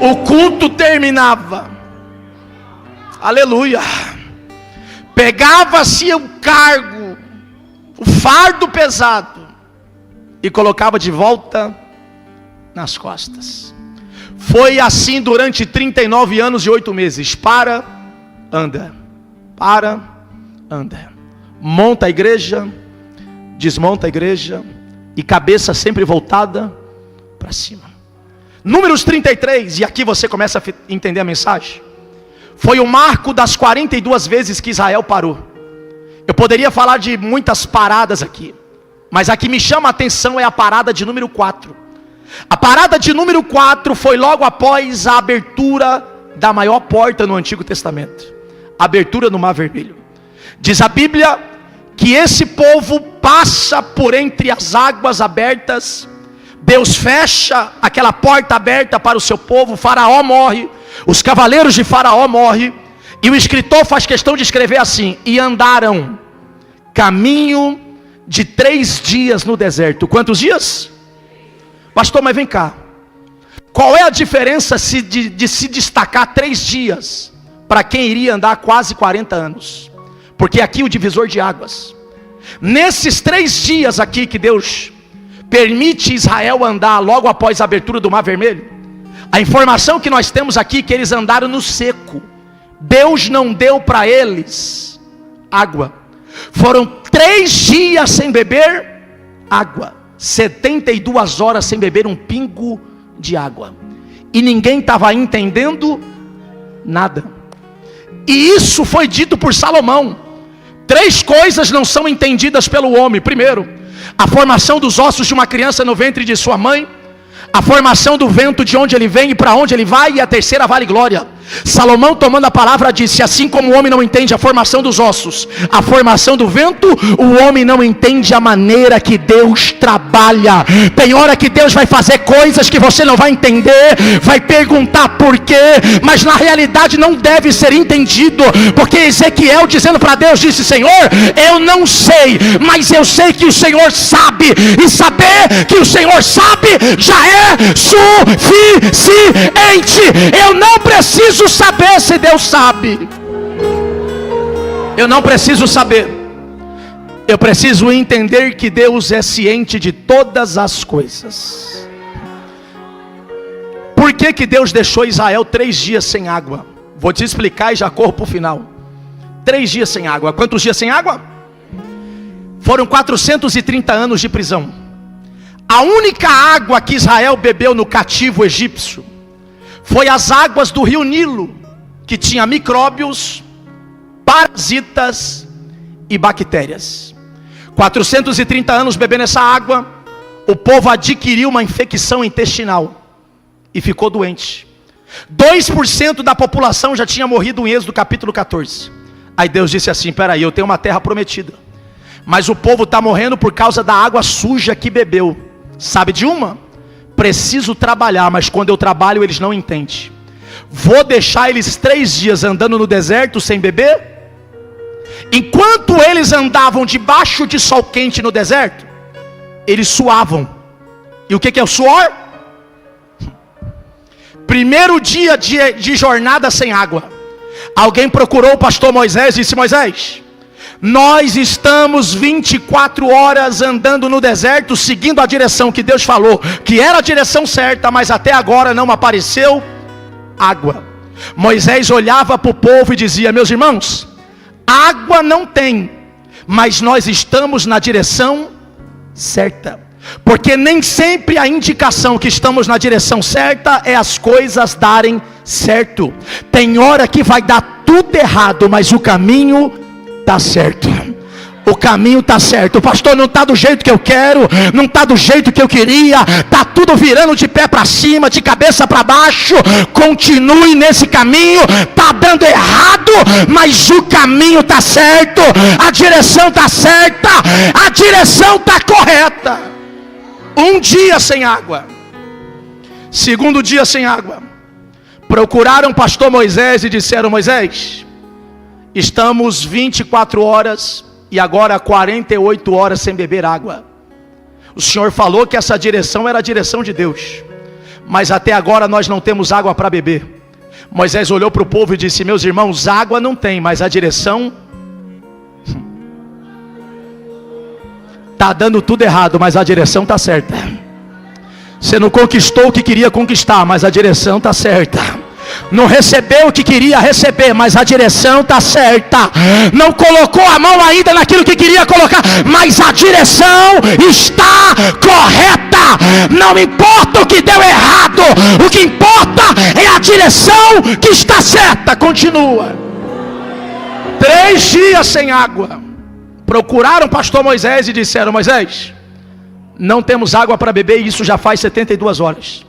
O culto terminava. Aleluia. Pegava-se o cargo, o fardo pesado, e colocava de volta nas costas. Foi assim durante 39 anos e 8 meses. Para, anda. Para, anda. Monta a igreja, desmonta a igreja, e cabeça sempre voltada para cima. Números 33, e aqui você começa a entender a mensagem. Foi o marco das 42 vezes que Israel parou. Eu poderia falar de muitas paradas aqui, mas a que me chama a atenção é a parada de número 4. A parada de número 4 foi logo após a abertura da maior porta no Antigo Testamento. A abertura no Mar Vermelho. Diz a Bíblia que esse povo passa por entre as águas abertas. Deus fecha aquela porta aberta para o seu povo. Faraó morre, os cavaleiros de Faraó morrem, e o escritor faz questão de escrever assim: e andaram caminho de 3 dias no deserto. Quantos dias? Pastor, mas vem cá, qual é a diferença de se destacar 3 dias para quem iria andar quase 40 anos? Porque aqui o divisor de águas. Nesses 3 dias aqui que Deus permite Israel andar logo após a abertura do Mar Vermelho, a informação que nós temos aqui é que eles andaram no seco. Deus não deu para eles água. Foram 3 dias sem beber água, 72 horas sem beber um pingo de água, e ninguém estava entendendo nada. E isso foi dito por Salomão. 3 coisas não são entendidas pelo homem. Primeiro, a formação dos ossos de uma criança no ventre de sua mãe, a formação do vento, de onde ele vem e para onde ele vai, e a terceira vale glória. Salomão, tomando a palavra, disse: assim como o homem não entende a formação dos ossos, a formação do vento, o homem não entende a maneira que Deus trabalha. Tem hora que Deus vai fazer coisas que você não vai entender, vai perguntar por quê, mas na realidade não deve ser entendido, porque Ezequiel, dizendo para Deus, disse: Senhor, eu não sei, mas eu sei que o Senhor sabe, e saber que o Senhor sabe já é suficiente. Eu não preciso saber se Deus sabe. Eu não preciso saber. Eu preciso entender que Deus é ciente de todas as coisas. Por que Deus deixou Israel 3 dias sem água? Vou te explicar e já corro para o final. 3 dias sem água. Quantos dias sem água? Foram 430 anos de prisão. A única água que Israel bebeu no cativo egípcio foi as águas do rio Nilo, que tinha micróbios, parasitas e bactérias. 430 anos bebendo essa água, o povo adquiriu uma infecção intestinal e ficou doente. 2% da população já tinha morrido em Êxodo capítulo 14. Aí Deus disse assim: peraí, eu tenho uma terra prometida, mas o povo está morrendo por causa da água suja que bebeu. Sabe de uma? Preciso trabalhar, mas quando eu trabalho eles não entendem. Vou deixar eles 3 dias andando no deserto sem beber. Enquanto eles andavam debaixo de sol quente no deserto, eles suavam. E o que é o suor? Primeiro dia de jornada sem água, alguém procurou o pastor Moisés e disse: Moisés, nós estamos 24 horas andando no deserto, seguindo a direção que Deus falou que era a direção certa, mas até agora não apareceu água. Moisés olhava para o povo e dizia: meus irmãos, água não tem, mas nós estamos na direção certa. Porque nem sempre a indicação que estamos na direção certa é as coisas darem certo. Tem hora que vai dar tudo errado, mas o caminho está certo. O caminho está certo. O pastor, não está do jeito que eu quero, não está do jeito que eu queria, está tudo virando de pé para cima, de cabeça para baixo. Continue nesse caminho. Está dando errado, mas o caminho está certo, a direção está certa, a direção está correta. 1 dia sem água, 2º dia sem água, procuraram o pastor Moisés e disseram: Moisés, estamos 24 horas e agora 48 horas sem beber água. O Senhor falou que essa direção era a direção de Deus, mas até agora nós não temos água para beber. Moisés olhou para o povo e disse: meus irmãos, água não tem, mas a direção está dando tudo errado, mas a direção está certa. Você não conquistou o que queria conquistar, mas a direção está certa. Não recebeu o que queria receber, mas a direção está certa. Não colocou a mão ainda naquilo que queria colocar, mas a direção está correta. Não importa o que deu errado, o que importa é a direção que está certa. Continua. 3 dias sem água. Procuraram o pastor Moisés e disseram: Moisés, não temos água para beber, e isso já faz 72 horas.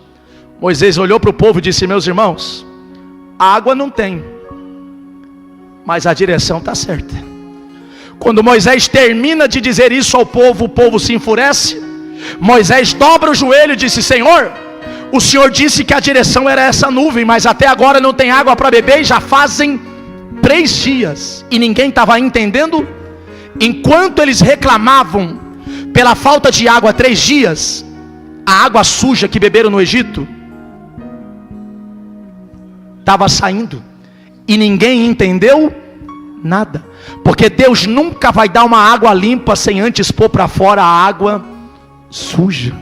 Moisés olhou para o povo e disse: meus irmãos, a água não tem, mas a direção está certa. Quando Moisés termina de dizer isso ao povo, o povo se enfurece. Moisés dobra o joelho e disse: Senhor, o Senhor disse que a direção era essa nuvem, mas até agora não tem água para beber, e já fazem 3 dias, e ninguém estava entendendo. Enquanto eles reclamavam pela falta de água 3 dias, a água suja que beberam no Egito estava saindo, e ninguém entendeu nada, porque Deus nunca vai dar uma água limpa sem antes pôr para fora a água suja.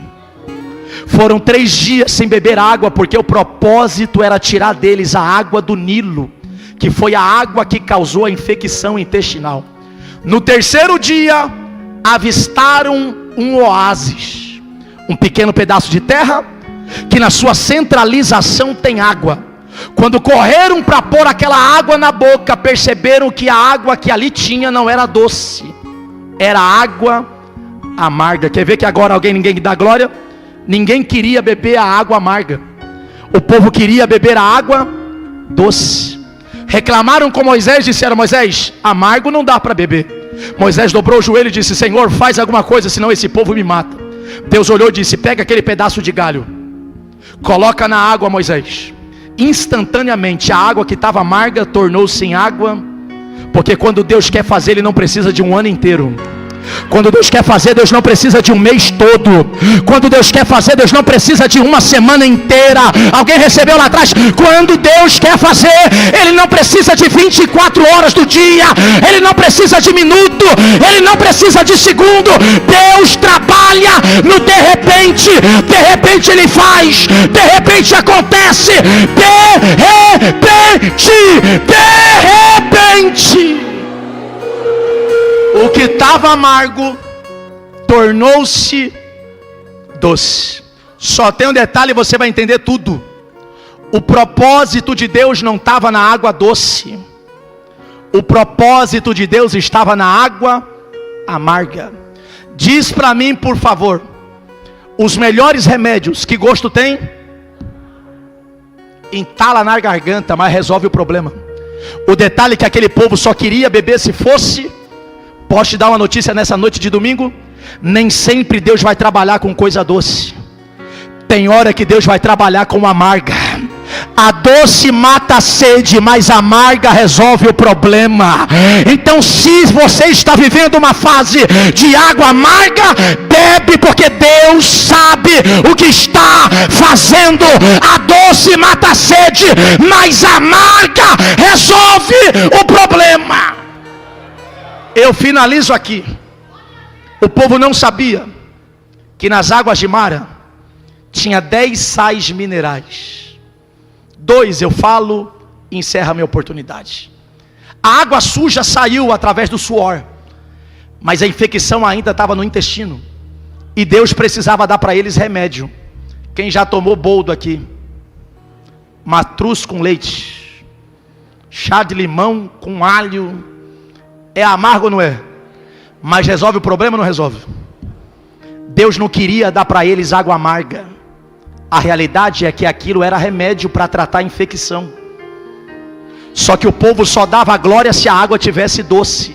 Foram 3 dias sem beber água, porque o propósito era tirar deles a água do Nilo, que foi a água que causou a infecção intestinal. No 3º dia, avistaram um oásis, um pequeno pedaço de terra, que na sua centralização tem água. Quando correram para pôr aquela água na boca, perceberam que a água que ali tinha não era doce, era água amarga. Quer ver que agora ninguém dá glória? Ninguém queria beber a água amarga, o povo queria beber a água doce. Reclamaram com Moisés, disseram: Moisés, amargo não dá para beber. Moisés dobrou o joelho e disse: Senhor, faz alguma coisa, senão esse povo me mata. Deus olhou e disse: pega aquele pedaço de galho, coloca na água, Moisés. Instantaneamente a água que estava amarga tornou-se em água, porque quando Deus quer fazer, Ele não precisa de um ano inteiro. Quando Deus quer fazer, Deus não precisa de um mês todo. Quando Deus quer fazer, Deus não precisa de uma semana inteira. Alguém recebeu lá atrás? Quando Deus quer fazer, Ele não precisa de 24 horas do dia, Ele não precisa de minuto, Ele não precisa de segundo. Deus trabalha no de repente. De repente Ele faz, de repente acontece, de repente, de repente. O que estava amargo tornou-se doce. Só tem um detalhe, você vai entender tudo. O propósito de Deus não estava na água doce. O propósito de Deus estava na água amarga. Diz para mim, por favor, os melhores remédios, que gosto tem? Entala na garganta, mas resolve o problema. O detalhe é que aquele povo só queria beber se fosse. Posso te dar uma notícia nessa noite de domingo? Nem sempre Deus vai trabalhar com coisa doce. Tem hora que Deus vai trabalhar com amarga. A doce mata a sede, mas a amarga resolve o problema. Então, se você está vivendo uma fase de água amarga, bebe, porque Deus sabe o que está fazendo. A doce mata a sede, mas a amarga resolve o problema. Eu finalizo aqui. O povo não sabia que nas águas de Mara tinha 10 sais minerais. 2 eu falo e encerro a minha oportunidade. A água suja saiu através do suor, mas a infecção ainda estava no intestino, e Deus precisava dar para eles remédio. Quem já tomou boldo aqui? Matruz com leite, chá de limão com alho. É amargo ou não é? Mas resolve o problema ou não resolve? Deus não queria dar para eles água amarga. A realidade é que aquilo era remédio para tratar a infecção. Só que o povo só dava a glória se a água tivesse doce.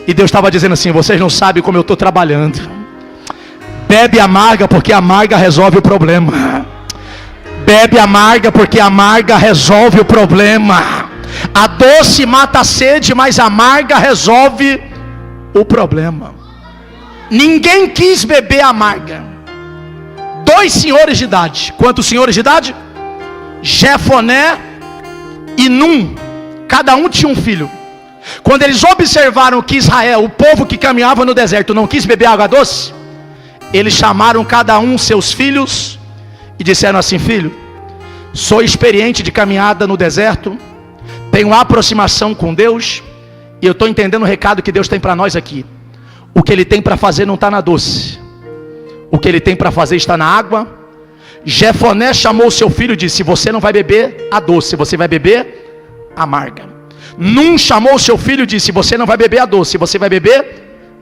E Deus estava dizendo assim: vocês não sabem como eu estou trabalhando. Bebe amarga, porque amarga resolve o problema. Bebe amarga, porque amarga resolve o problema. A doce mata a sede, mas a amarga resolve o problema. Ninguém quis beber amarga. 2 senhores de idade. Quantos senhores de idade? Jefoné e Num. Cada um tinha um filho. Quando eles observaram que Israel, o povo que caminhava no deserto, não quis beber água doce, eles chamaram cada um seus filhos e disseram assim: filho, sou experiente de caminhada no deserto, tenho aproximação com Deus, e eu estou entendendo o recado que Deus tem para nós aqui. O que Ele tem para fazer não está na doce, o que Ele tem para fazer está na água. Jefoné chamou seu filho e disse: você não vai beber a doce, você vai beber a amarga. Num chamou seu filho e disse: você não vai beber a doce, você vai beber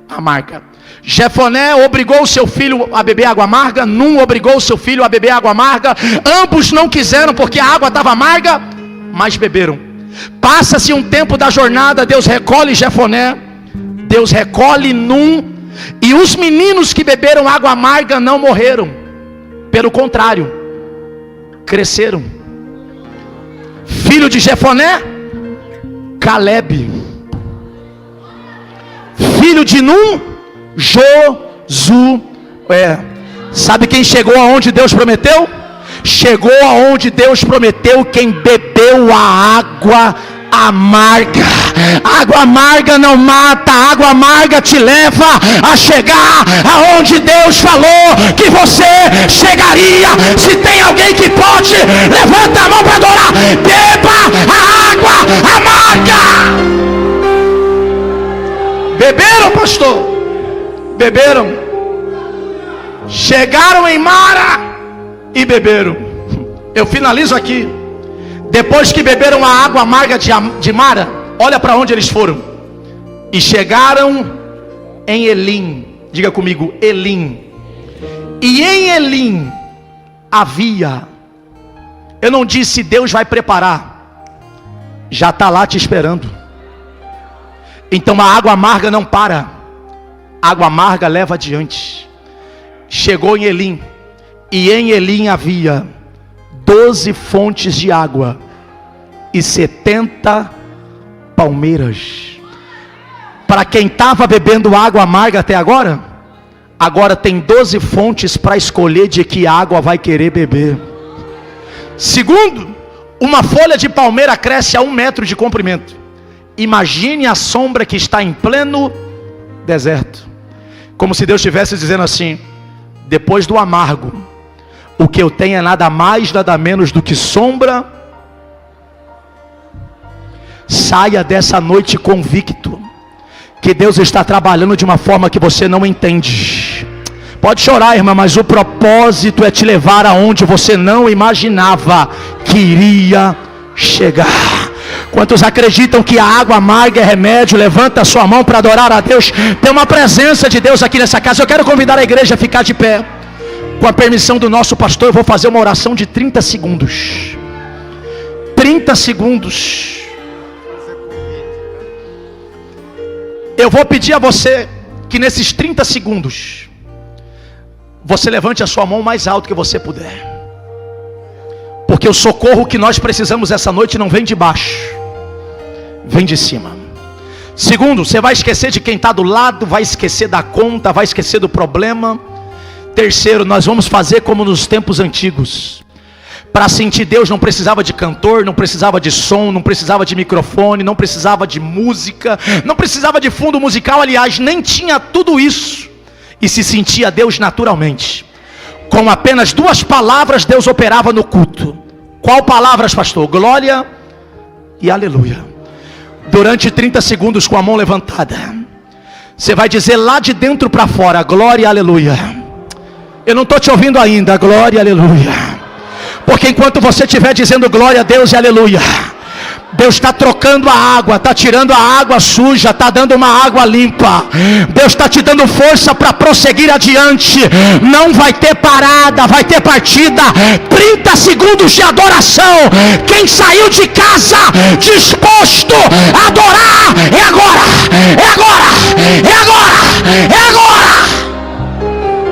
a amarga. Jefoné obrigou seu filho a beber água amarga, Num obrigou seu filho a beber água amarga. Ambos não quiseram porque a água estava amarga, mas beberam. Passa-se um tempo da jornada, Deus recolhe Jefoné, Deus recolhe Num, e os meninos que beberam água amarga não morreram, pelo contrário, cresceram. Filho de Jefoné, Calebe. Filho de Num, Josué. Sabe quem chegou aonde Deus prometeu? Chegou aonde Deus prometeu quem bebeu a água amarga. Água amarga não mata, água amarga te leva a chegar aonde Deus falou que você chegaria. Se tem alguém que pode, levanta a mão para adorar. Beba a água amarga. Beberam, pastor? Beberam. Chegaram em Mara e beberam. Eu finalizo aqui. Depois que beberam a água amarga de Mara, olha para onde eles foram. E chegaram em Elim. Diga comigo, Elim. E em Elim havia, eu não disse Deus vai preparar, já está lá te esperando. Então a água amarga não para, a água amarga leva adiante. Chegou em Elim, e em Elim havia 12 fontes de água e 70 palmeiras. Para quem estava bebendo água amarga até agora, agora tem 12 fontes para escolher de que água vai querer beber. Segundo, uma folha de palmeira cresce a 1 metro de comprimento. Imagine a sombra que está em pleno deserto. Como se Deus estivesse dizendo assim: depois do amargo, o que eu tenho é nada mais, nada menos do que sombra. Saia dessa noite convicto que Deus está trabalhando de uma forma que você não entende. Pode chorar, irmã, mas o propósito é te levar aonde você não imaginava que iria chegar. Quantos acreditam que a água amarga é remédio? Levanta a sua mão para adorar a Deus. Tem uma presença de Deus aqui nessa casa. Eu quero convidar a igreja a ficar de pé. Com a permissão do nosso pastor, eu vou fazer uma oração de 30 segundos. 30 segundos. Eu vou pedir a você que nesses 30 segundos, você levante a sua mão mais alto que você puder. Porque o socorro que nós precisamos essa noite não vem de baixo, vem de cima. Segundo, você vai esquecer de quem está do lado, vai esquecer da conta, vai esquecer do problema. Terceiro, nós vamos fazer como nos tempos antigos. Para sentir Deus não precisava de cantor, não precisava de som, não precisava de microfone, não precisava de música, não precisava de fundo musical, aliás, nem tinha tudo isso. E se sentia Deus naturalmente. Com apenas 2 palavras Deus operava no culto. Qual palavras, pastor? Glória e aleluia. Durante 30 segundos com a mão levantada, você vai dizer lá de dentro para fora: glória e aleluia. Eu não estou te ouvindo ainda. Glória e aleluia. Porque enquanto você estiver dizendo glória a Deus e aleluia, Deus está trocando a água, está tirando a água suja, está dando uma água limpa. Deus está te dando força para prosseguir adiante. Não vai ter parada, vai ter partida. 30 segundos de adoração. Quem saiu de casa disposto a adorar, é agora, é agora, é agora, é agora.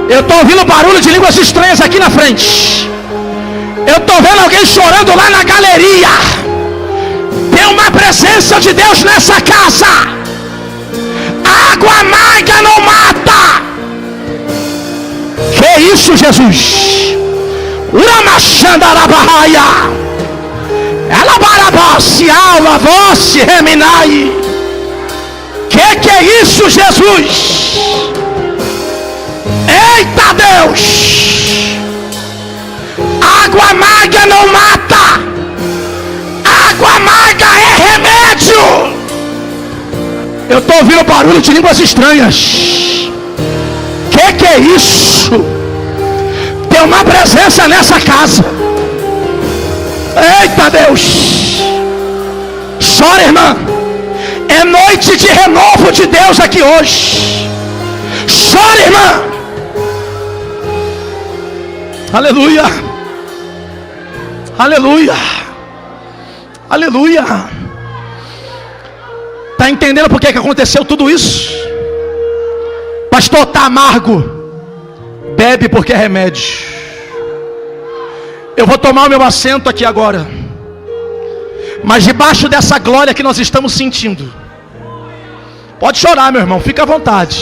Eu estou ouvindo barulho de línguas estranhas aqui na frente. Eu estou vendo alguém chorando lá na galeria. Tem uma presença de Deus nessa casa. Água amarga não mata. Que é isso, Jesus? Uramachandarabahaia, ela barabassi, alva, voce, reminai. Que é isso, Jesus? Eita Deus! Água amarga não mata, água amarga é remédio. Eu estou ouvindo barulho de línguas estranhas. Que é isso? Tem uma presença nessa casa. Eita Deus! Chora, irmã. É noite de renovo de Deus aqui hoje. Chora, irmã. Aleluia. Aleluia. Aleluia. Está entendendo por que aconteceu tudo isso? Pastor, está amargo. Bebe porque é remédio. Eu vou tomar o meu assento aqui agora. Mas debaixo dessa glória que nós estamos sentindo, pode chorar, meu irmão, fica à vontade.